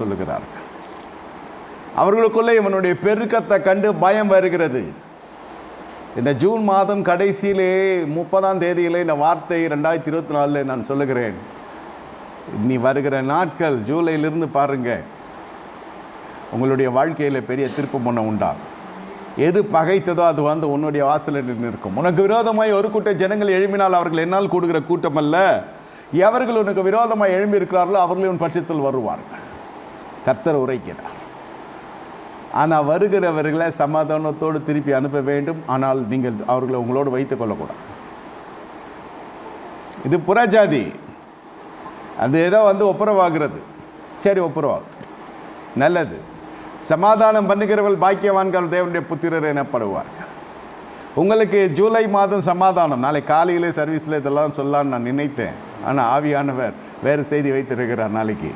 சொல்லுகிறார்கள். அவர்களுக்குள்ளே இவனுடைய பெருக்கத்தை கண்டு பயம் வருகிறது. இந்த ஜூன் மாதம் கடைசியிலே 30ஆம் தேதியிலே இந்த வார்த்தை 2024 நான் சொல்லுகிறேன். நீ வருகிற நாட்கள் ஜூலையிலிருந்து பாருங்க, உங்களுடைய வாழ்க்கையில் பெரிய திருப்பம் ஒன்று உண்டாகும். எது பகைத்ததோ அது வந்து உன்னுடைய வாசலில் நிற்கும். உனக்கு விரோதமாய் ஒரு கூட்ட ஜனங்கள் எழும்பினால் அவர்கள் என்னால் கூடுகிற கூட்டம் அல்ல, எவர்கள் உனக்கு விரோதமாய் எழும்பி இருக்கிறார்களோ அவர்கள் உன் பட்சத்தில் வருவார்கள். கர்த்தர் உரைக்கிறார். ஆனால் வருகிறவர்களை சமாதானத்தோடு திருப்பி அனுப்ப வேண்டும். ஆனால் நீங்கள் அவர்களை உங்களோடு வைத்துக் கொள்ளக்கூடாது. இது புறஜாதி, அது ஏதோ வந்து ஒப்புரவாகிறது. சரி, ஒப்புரவாகும், நல்லது. சமாதானம் பண்ணுகிறவர்கள் பாக்கியவான்கள், தேவனுடைய புத்திரர் எனப்படுவார்கள். உங்களுக்கு ஜூலை மாதம் சமாதானம். நாளை காலையிலே சர்வீஸில் இதெல்லாம் சொல்லலான்னு நான் நினைத்தேன். ஆனால் ஆவியானவர் வேறு செய்தி வைத்திருக்கிறார் நாளைக்கு.